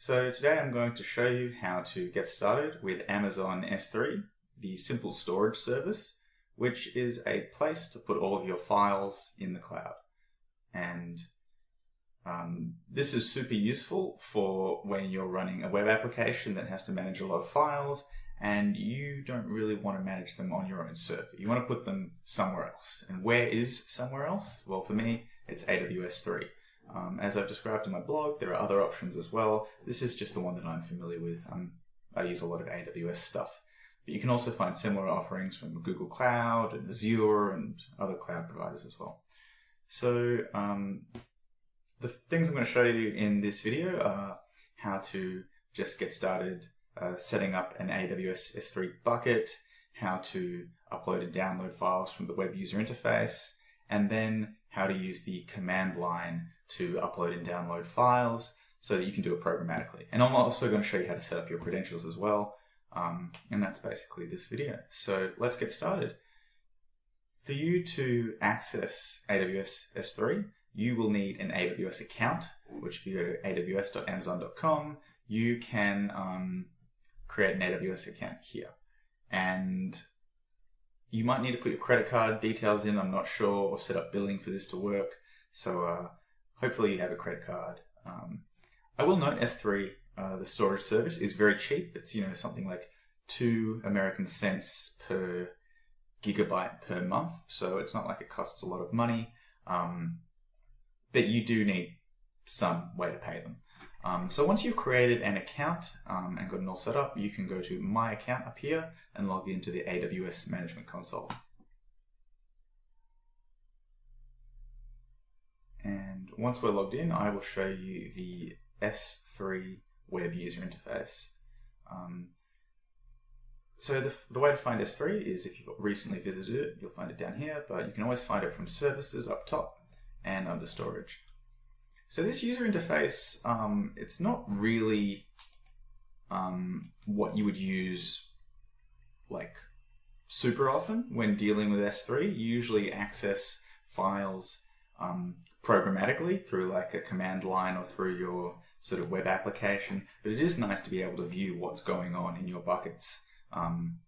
So today I'm going to show you how to get started with Amazon S3, the simple storage service, which is a place to put all of your files in the cloud. And this is super useful for when you're running a web application that has to manage a lot of files and you don't really want to manage them on your own server. You want to put them somewhere else. And where is somewhere else? Well, for me, it's AWS S3. As I've described in my blog, there are other options as well. This is just the one that I'm familiar with. I use a lot of AWS stuff. But you can also find similar offerings from Google Cloud and Azure and other cloud providers as well. So the things I'm going to show you in this video are how to just get started setting up an AWS S3 bucket, how to upload and download files from the web user interface, and then how to use the command line to upload and download files so that you can do it programmatically. And I'm also going to show you how to set up your credentials as well. And that's basically this video. So let's get started. For you to access AWS S3, you will need an AWS account, which if you go to aws.amazon.com, you can create an AWS account here. And you might need to put your credit card details in, I'm not sure, or set up billing for this to work. So hopefully you have a credit card. I will note S3, the storage service, is very cheap. It's something like 2 American cents per gigabyte per month. So it's not like it costs a lot of money. But you do need some way to pay them. So once you've created an account and got it all set up, you can go to My Account up here and log into the AWS Management Console. And once we're logged in, I will show you the S3 web user interface. So the way to find S3 is if you've recently visited it, you'll find it down here, but you can always find it from Services up top and under Storage. So this user interface, it's not really what you would use like super often when dealing with S3. You usually access files programmatically through like a command line or through your sort of web application. But it is nice to be able to view what's going on in your buckets from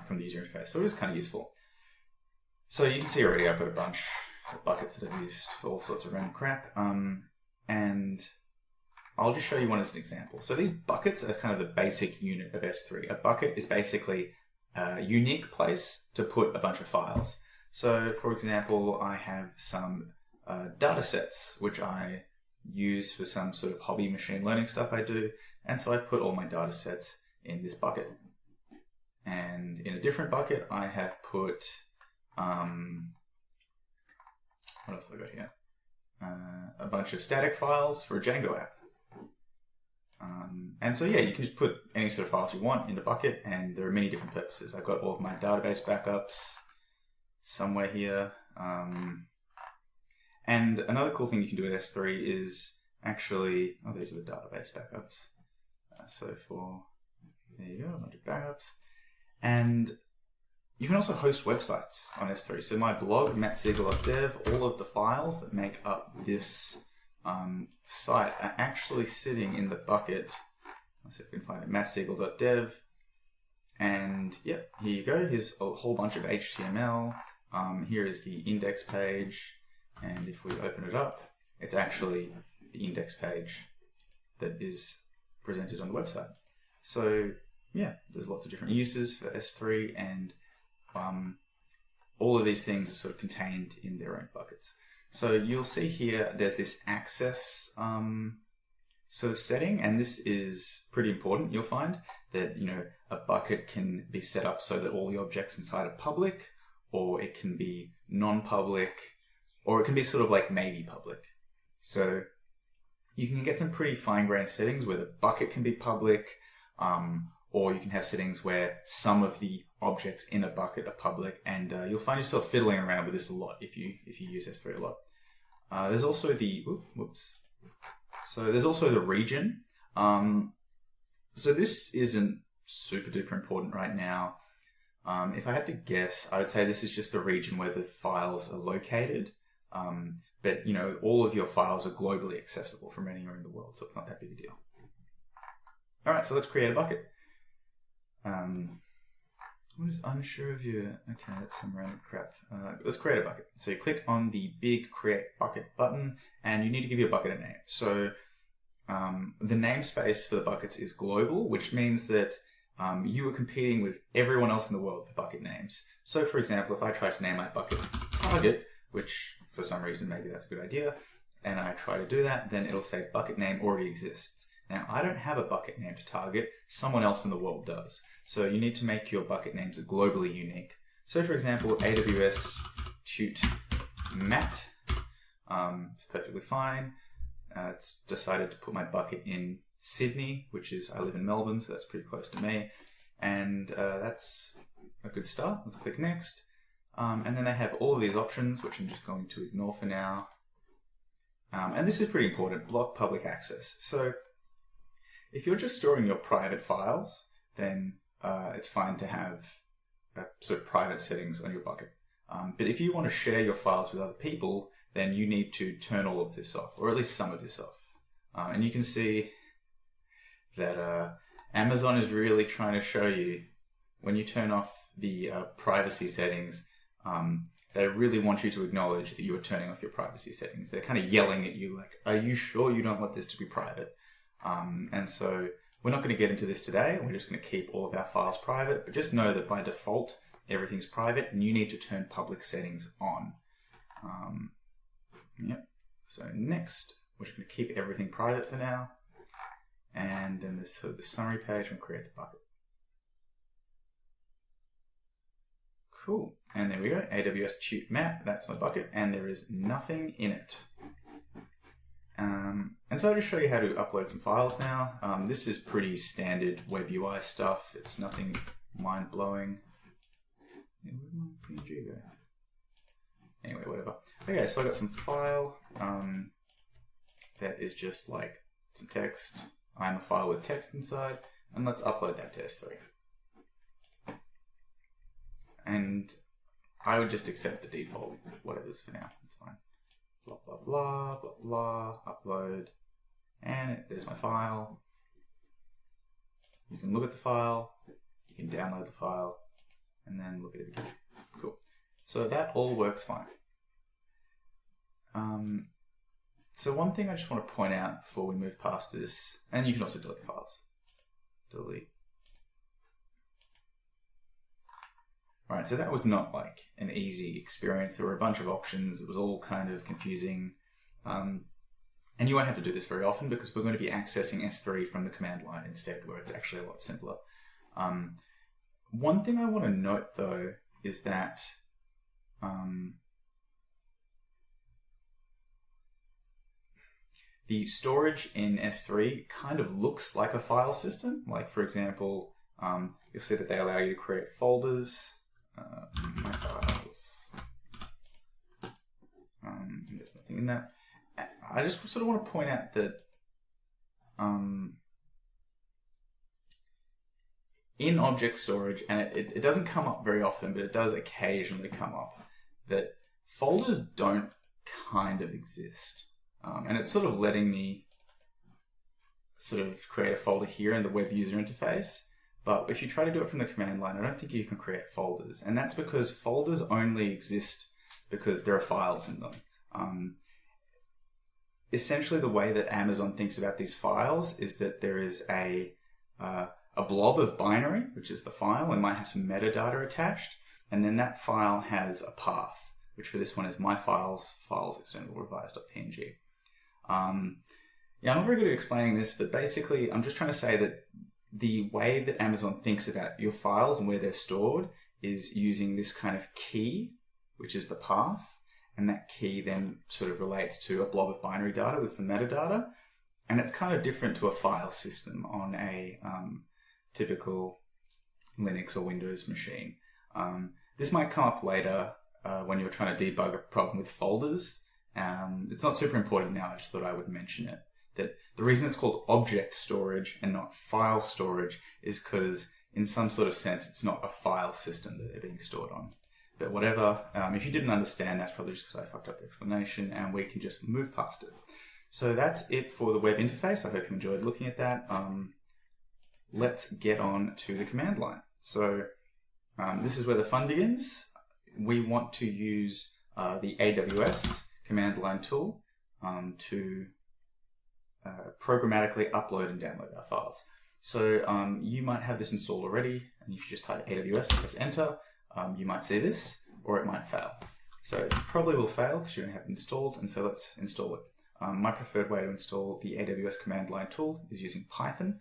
the user interface. So it is kind of useful. So you can see already I've got a bunch buckets that I've used for all sorts of random crap. And I'll just show you one as an example. So these buckets are kind of the basic unit of S3. A bucket is basically a unique place to put a bunch of files. So for example, I have some data sets, which I use for some sort of hobby machine learning stuff I do. And so I put all my data sets in this bucket. And in a different bucket, I have put, what else have I got here? A bunch of static files for a Django app. And so, yeah, you can just put any sort of files you want in the bucket, and there are many different purposes. I've got all of my database backups somewhere here. And another cool thing you can do with S3 is actually, oh, these are the database backups. There you go, a bunch of backups. And you can also host websites on S3. So my blog, mattsiegel.dev, all of the files that make up this site are actually sitting in the bucket. Let's see if we can find it, mattsiegel.dev. And yep, here you go. Here's a whole bunch of HTML. Here is the index page. And if we open it up, it's actually the index page that is presented on the website. So yeah, there's lots of different uses for S3, and all of these things are sort of contained in their own buckets. So you'll see here there's this access sort of setting, and this is pretty important. You'll find that a bucket can be set up so that all the objects inside are public, or it can be non-public, or it can be sort of like maybe public. So you can get some pretty fine-grained settings where the bucket can be public, or you can have settings where some of the objects in a bucket are public, and you'll find yourself fiddling around with this a lot if you use S3 a lot. There's also the there's also the region. So this isn't super duper important right now. If I had to guess, I would say this is just the region where the files are located. But all of your files are globally accessible from anywhere in the world, so it's not that big a deal. All right, so let's create a bucket. I'm just unsure of you. Okay, that's some random crap. Let's create a bucket. So you click on the big Create Bucket button, and you need to give your bucket a name. So the namespace for the buckets is global, which means that you are competing with everyone else in the world for bucket names. So for example, if I try to name my bucket Target, which for some reason maybe that's a good idea, and I try to do that, then it'll say bucket name already exists. Now, I don't have a bucket named Target, someone else in the world does. So you need to make your bucket names globally unique. So for example, AWS Tute Matt is perfectly fine. It's decided to put my bucket in Sydney, which is, I live in Melbourne, so that's pretty close to me. And that's a good start. Let's click next. And then they have all of these options, which I'm just going to ignore for now. And this is pretty important, block public access. So if you're just storing your private files, then it's fine to have sort of private settings on your bucket. But if you want to share your files with other people, then you need to turn all of this off, or at least some of this off. And you can see that Amazon is really trying to show you when you turn off the privacy settings, they really want you to acknowledge that you are turning off your privacy settings. They're kind of yelling at you like, are you sure you don't want this to be private? And so we're not going to get into this today. We're just going to keep all of our files private, but just know that by default, everything's private and you need to turn public settings on. Yep. So next, we're just going to keep everything private for now. And then this the summary page and create the bucket. Cool. And there we go. AWS Tute Matt, that's my bucket, and there is nothing in it. And so I'll just show you how to upload some files now. This is pretty standard web UI stuff. It's nothing mind-blowing. Where did my PNG go? Anyway, whatever. Okay, so I got some file that is just like some text. I'm a file with text inside, and let's upload that to S3. And I would just accept the default, whatever's for now. It's fine. Blah, blah, blah, blah, blah, upload. And there's my file. You can look at the file, you can download the file, and then look at it again. Cool. So that all works fine. So one thing I just want to point out before we move past this, and you can also delete files. Delete. Right, so that was not like an easy experience. There were a bunch of options. It was all kind of confusing. And you won't have to do this very often because we're going to be accessing S3 from the command line instead, where it's actually a lot simpler. One thing I want to note, though, is that the storage in S3 kind of looks like a file system. Like, for example, you'll see that they allow you to create folders. My files. There's nothing in that. I just sort of want to point out that in object storage, and it doesn't come up very often, but it does occasionally come up, that folders don't kind of exist. And it's sort of letting me sort of create a folder here in the web user interface. But if you try to do it from the command line, I don't think you can create folders. And that's because folders only exist because there are files in them. Essentially, the way that Amazon thinks about these files is that there is a blob of binary, which is the file, and might have some metadata attached. And then that file has a path, which for this one is my files external revised.png. Yeah, I'm not very good at explaining this, but basically I'm just trying to say that the way that Amazon thinks about your files and where they're stored is using this kind of key, which is the path, and that key then sort of relates to a blob of binary data with the metadata, and it's kind of different to a file system on a typical Linux or Windows machine. This might come up later when you're trying to debug a problem with folders. It's not super important now, I just thought I would mention it. That the reason it's called object storage and not file storage is because in some sort of sense it's not a file system that they're being stored on. But whatever, if you didn't understand, that's probably just because I fucked up the explanation, and we can just move past it. So that's it for the web interface. I hope you enjoyed looking at that. let's get on to the command line. So this is where the fun begins. We want to use the AWS command line tool to programmatically upload and download our files. So you might have this installed already, and if you just type AWS and press enter, you might see this, or it might fail. So it probably will fail because you don't have it installed, and so let's install it. My preferred way to install the AWS command line tool is using Python,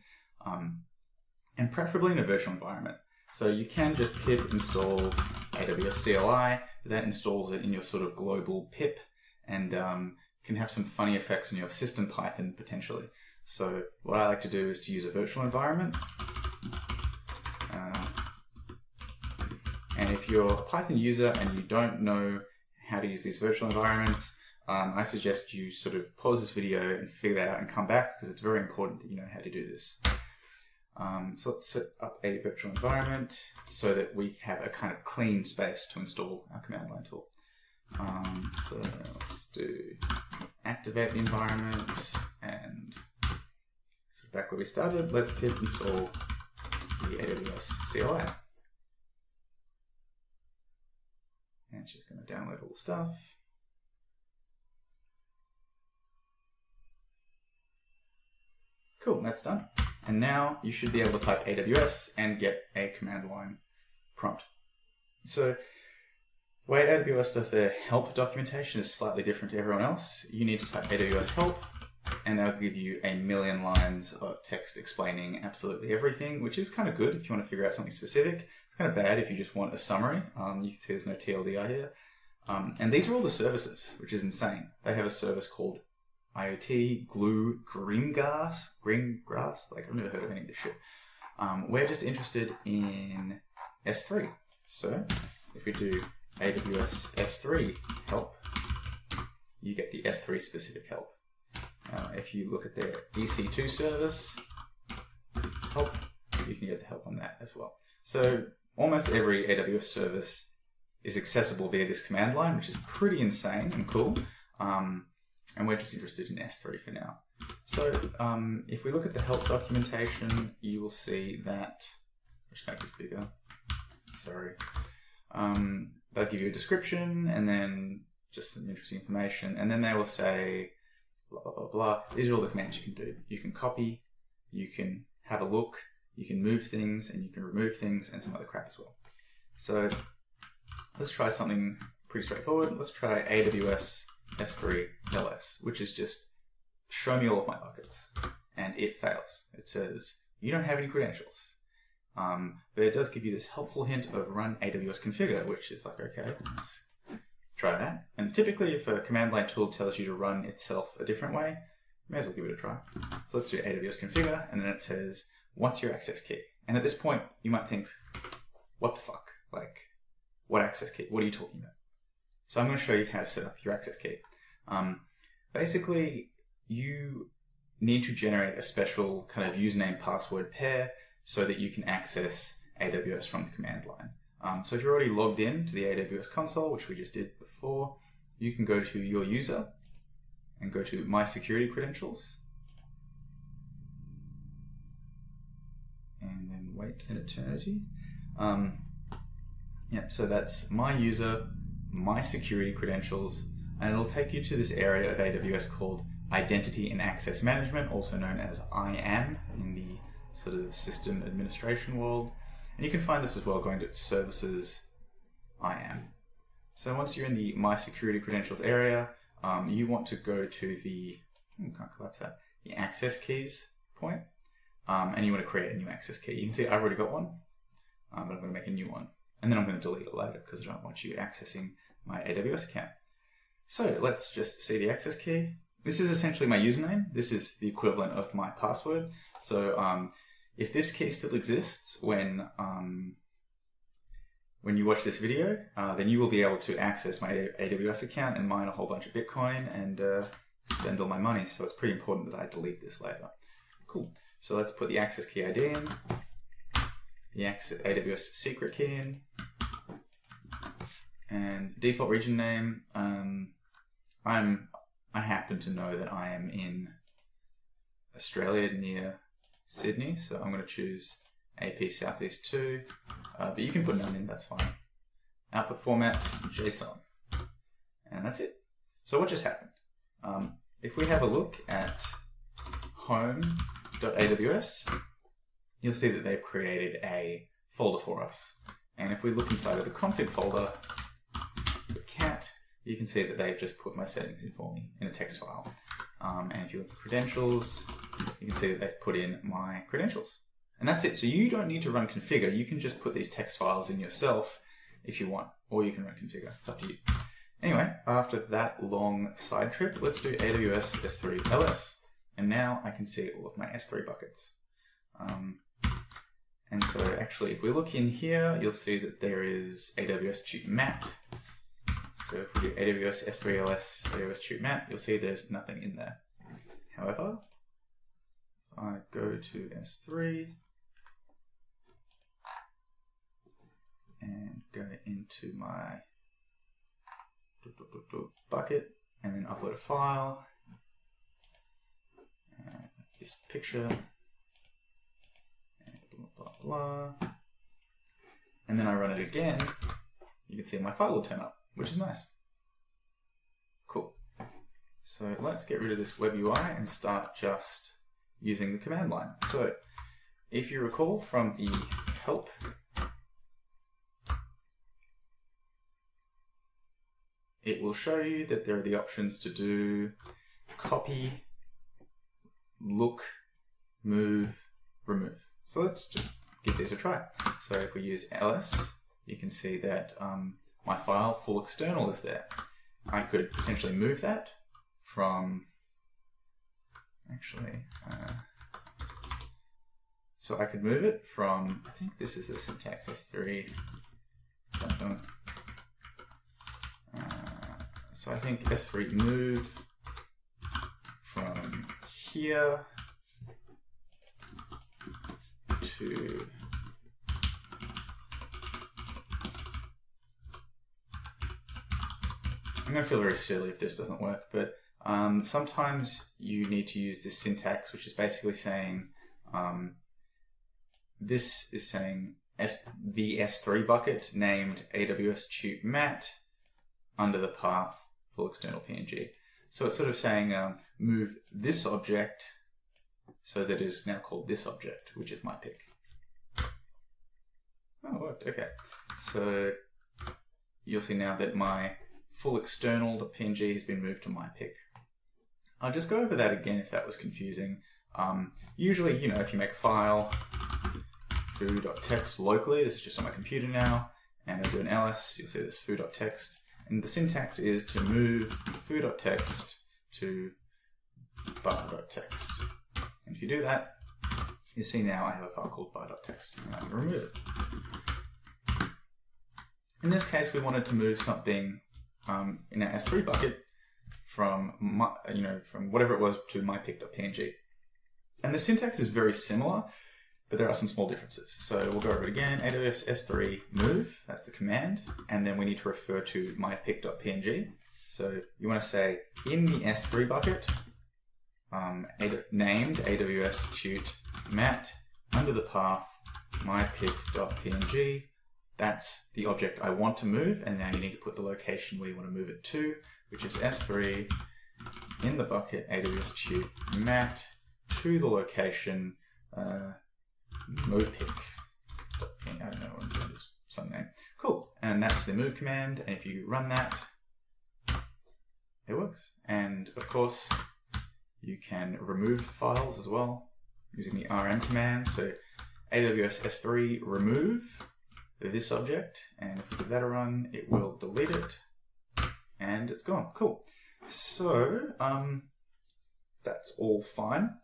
and preferably in a virtual environment. So you can just pip install AWS CLI, that installs it in your sort of global pip, and can have some funny effects in your system Python potentially. So what I like to do is to use a virtual environment. And if you're a Python user and you don't know how to use these virtual environments, I suggest you sort of pause this video and figure that out and come back, because it's very important that you know how to do this. So let's set up a virtual environment so that we have a kind of clean space to install our command line tool. So let's do activate the environment, and so back where we started, let's pip install the AWS CLI. And it's just going to download all the stuff. Cool, that's done. And now you should be able to type AWS and get a command line prompt. So the way AWS does their help documentation is slightly different to everyone else. You need to type AWS help, and they'll give you a million lines of text explaining absolutely everything, which is kind of good if you want to figure out something specific. It's kind of bad if you just want a summary. You can see there's no TLDR here. And these are all the services, which is insane. They have a service called IoT, Glue, Greengrass. Like, I've never heard of any of this shit. We're just interested in S3. So if we do AWS S3 help, you get the S3 specific help. If you look at their EC2 service help, you can get the help on that as well. So almost every AWS service is accessible via this command line, which is pretty insane and cool. And we're just interested in S3 for now. So if we look at the help documentation, you will see that, let's make this bigger, sorry. They'll give you a description and then just some interesting information. And then they will say, blah, blah, blah, blah. These are all the commands you can do. You can copy, you can have a look, you can move things, and you can remove things, and some other crap as well. So let's try something pretty straightforward. Let's try AWS S3 LS, which is just show me all of my buckets. And it fails. It says, you don't have any credentials. But it does give you this helpful hint of run AWS configure, which is like, okay, let's try that. And typically if a command line tool tells you to run itself a different way, you may as well give it a try. So let's do AWS configure, and then it says, what's your access key? And at this point, you might think, what the fuck? Like, what access key? What are you talking about? So I'm going to show you how to set up your access key. Basically, you need to generate a special kind of username password pair so that you can access AWS from the command line. So if you're already logged in to the AWS console, which we just did before, you can go to your user and go to My Security Credentials. And then wait an eternity. So that's My User, My Security Credentials, and it'll take you to this area of AWS called Identity and Access Management, also known as IAM in the sort of system administration world. And you can find this as well going to Services IAM. So once you're in the My Security Credentials area, you want to go to the, can't collapse that, the Access Keys point, and you want to create a new access key. You can see I've already got one, but I'm going to make a new one. And then I'm going to delete it later because I don't want you accessing my AWS account. So let's just see the access key. This is essentially my username. This is the equivalent of my password. So if this key still exists when you watch this video, then you will be able to access my AWS account and mine a whole bunch of Bitcoin and spend all my money. So it's pretty important that I delete this later. Cool. So let's put the access key ID in, the AWS secret key in, and default region name. I happen to know that I am in Australia near Sydney, so I'm going to choose AP Southeast 2, but you can put none in, that's fine. Output format, JSON. And that's it. So what just happened? If we have a look at home.aws, you'll see that they've created a folder for us. And if we look inside of the config folder with cat, you can see that they've just put my settings in for me in a text file. And if you look at credentials, you can see that they've put in my credentials. And that's it. So you don't need to run configure. You can just put these text files in yourself if you want, or you can run configure. It's up to you. Anyway, after that long side trip, let's do AWS S3 LS. And now I can see all of my S3 buckets. And so actually, if we look in here, you'll see that there is AWS Tube Mat. So if we do AWS S3 LS, AWS Tube Mat, you'll see there's nothing in there. However, if I go to S3 and go into my bucket and then upload a file, and this picture, and blah, blah, blah. And then I run it again, you can see my file will turn up, which is nice. Cool. So let's get rid of this web UI and start just using the command line. So if you recall from the help, it will show you that there are the options to do copy, look, move, remove. So let's just give these a try. So if we use ls, you can see that my file full external is there. I could potentially move that from, actually, so I could move it from, I think this is the syntax S3. So I think S3 move from here to I'm going to feel very silly if this doesn't work, but sometimes you need to use this syntax, which is basically saying this is saying the S3 bucket named AWS Tube Mat under the path full external PNG. So it's sort of saying move this object so that it is now called this object, which is my pick. Oh, it worked. Okay. So you'll see now that my full external PNG has been moved to my pick. I'll just go over that again if that was confusing. Usually, you know, if you make a file, foo.txt locally, this is just on my computer now, and I do an ls, you'll see this foo.txt. And the syntax is to move foo.txt to bar.txt. And if you do that, you see now I have a file called bar.txt, and I can remove it. In this case, we wanted to move something in our S3 bucket from my, from whatever it was to mypick.png. And the syntax is very similar, but there are some small differences. So we'll go over it again. AWS S3 move, that's the command. And then we need to refer to mypick.png. So you want to say in the S3 bucket, named AWS Tube Mat under the path mypick.png. That's the object I want to move, and now you need to put the location where you want to move it to, which is S3 in the bucket AWS Tube Mat to the location mopick. I don't know, just some name. Cool, and that's the move command, and if you run that, it works. And of course, you can remove files as well using the rm command. So AWS S3 remove this object, and if we give that a run, it will delete it, and it's gone. Cool. So that's all fine.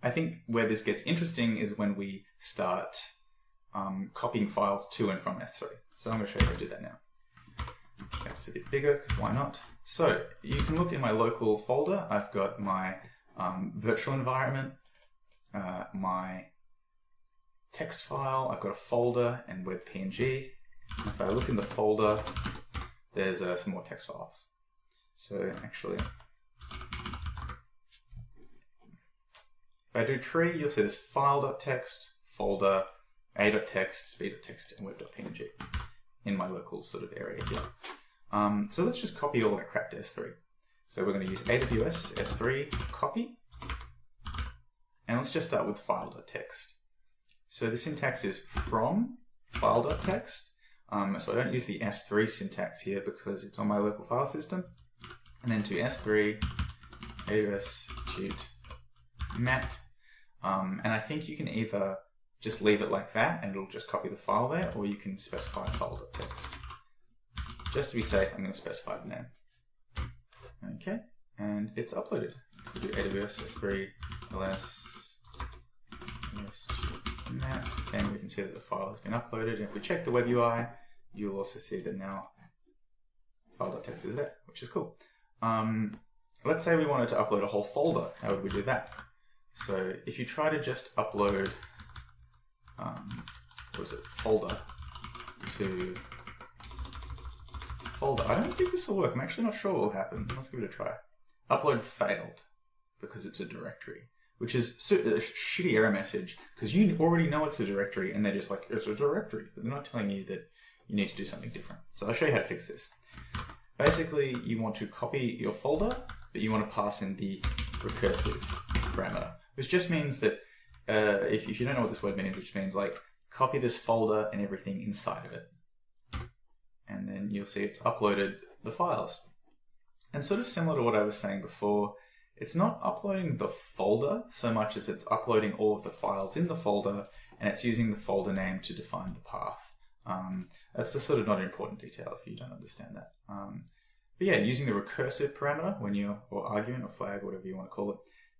I think where this gets interesting is when we start copying files to and from S3. So I'm going to show you how to do that now. Make this a bit bigger, because why not? So you can look in my local folder. I've got my virtual environment, my text file, I've got a folder and web.png. If I look in the folder, there's some more text files. So actually, if I do tree, you'll see this file.txt, folder, a.txt, b.txt, and web.png in my local sort of area here. So let's just copy all that crap to S3. So we're going to use AWS S3 copy. And let's just start with file.txt. So the syntax is from file.txt. So I don't use the S3 syntax here because it's on my local file system. And then to S3, AWS tut mat. And I think you can either just leave it like that and it'll just copy the file there, or you can specify file.txt. Just to be safe, I'm going to specify the name. Okay, and it's uploaded. We do AWS S3 ls mat, and we can see that the file has been uploaded. And if we check the web UI, you'll also see that now file.txt is there, which is cool. Let's say we wanted to upload a whole folder. How would we do that? So if you try to just upload, folder to folder. I don't think this will work. I'm actually not sure what will happen. Let's give it a try. Upload failed because it's a directory, which is a shitty error message because you already know it's a directory and they're just like, it's a directory, but they're not telling you that you need to do something different. So I'll show you how to fix this. Basically, you want to copy your folder, but you want to pass in the recursive parameter, which just means that if you don't know what this word means, it just means like copy this folder and everything inside of it. And then you'll see it's uploaded the files. And sort of similar to what I was saying before, it's not uploading the folder so much as it's uploading all of the files in the folder, and it's using the folder name to define the path. That's the sort of not important detail if you don't understand that. But yeah, using the recursive parameter when you're, or argument or flag, whatever you want to call it,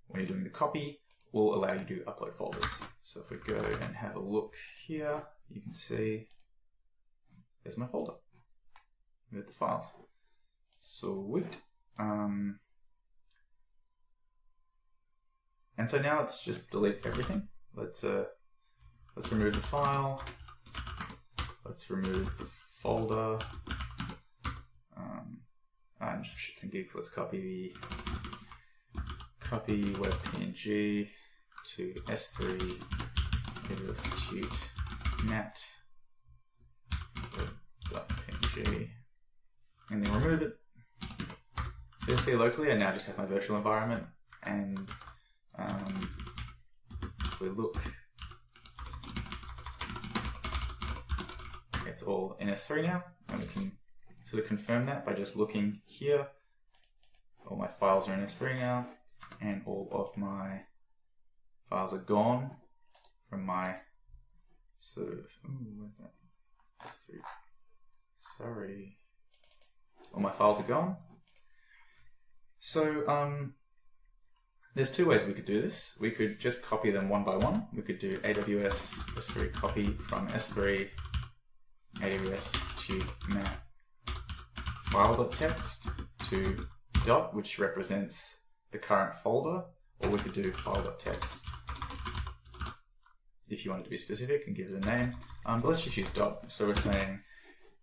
when you're doing the copy, will allow you to upload folders. So if we go and have a look here, you can see there's my folder with the files. Sweet. And so now let's just delete everything. Let's remove the file. Let's remove the folder. And just for shits and gigs, let's copy web.png to S3 AWS tut mat web.png, and then remove it. So you'll see locally, I now just have my virtual environment, and if we look, it's all in S3 now, and we can sort of confirm that by just looking here. All my files are in S3 now, and all of my files are gone from my sort of, where's that? S3. Sorry. All my files are gone. So there's two ways we could do this. We could just copy them one by one. We could do AWS S3 copy from S3 AWS tut mat file.txt to dot, which represents the current folder, or we could do file.txt if you wanted to be specific and give it a name. But let's just use dot. So we're saying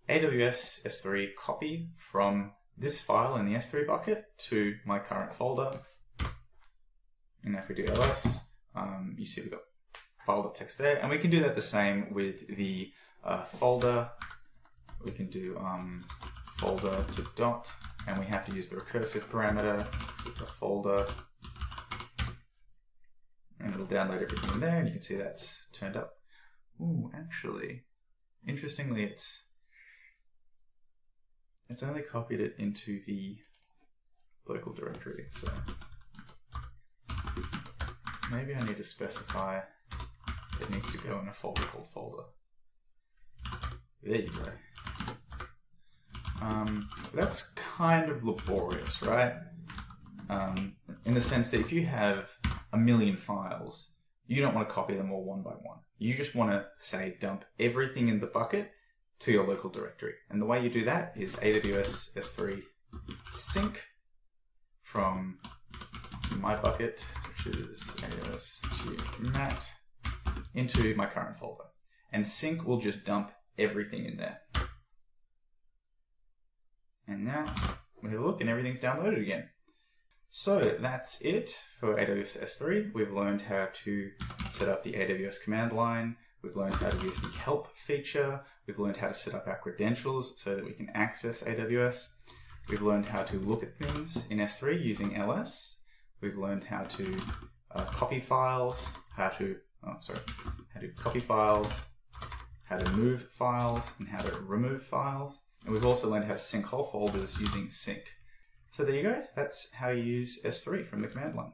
AWS S3 copy from this file in the S3 bucket to my current folder. And if we do ls, you see we've got file.txt there. And we can do that the same with the folder. We can do folder to dot, and we have to use the recursive parameter, it's a folder, and it'll download everything in there, and you can see that's turned up. Ooh, actually, interestingly, it's only copied it into the local directory, so maybe I need to specify it needs to go in a folder called folder. There you go. That's kind of laborious, right? In the sense that if you have a million files, you don't want to copy them all one by one. You just want to, say, dump everything in the bucket to your local directory. And the way you do that is AWS S3 sync from my bucket, which is AWS tut mat, into my current folder. And sync will just dump everything in there. And now we have a look and everything's downloaded again. So that's it for AWS S3. We've learned how to set up the AWS command line. We've learned how to use the help feature. We've learned how to set up our credentials so that we can access AWS. We've learned how to look at things in S3 using ls. We've learned how to copy files, how to copy files, how to move files, and how to remove files. And we've also learned how to sync whole folders using sync. So there you go. That's how you use S3 from the command line.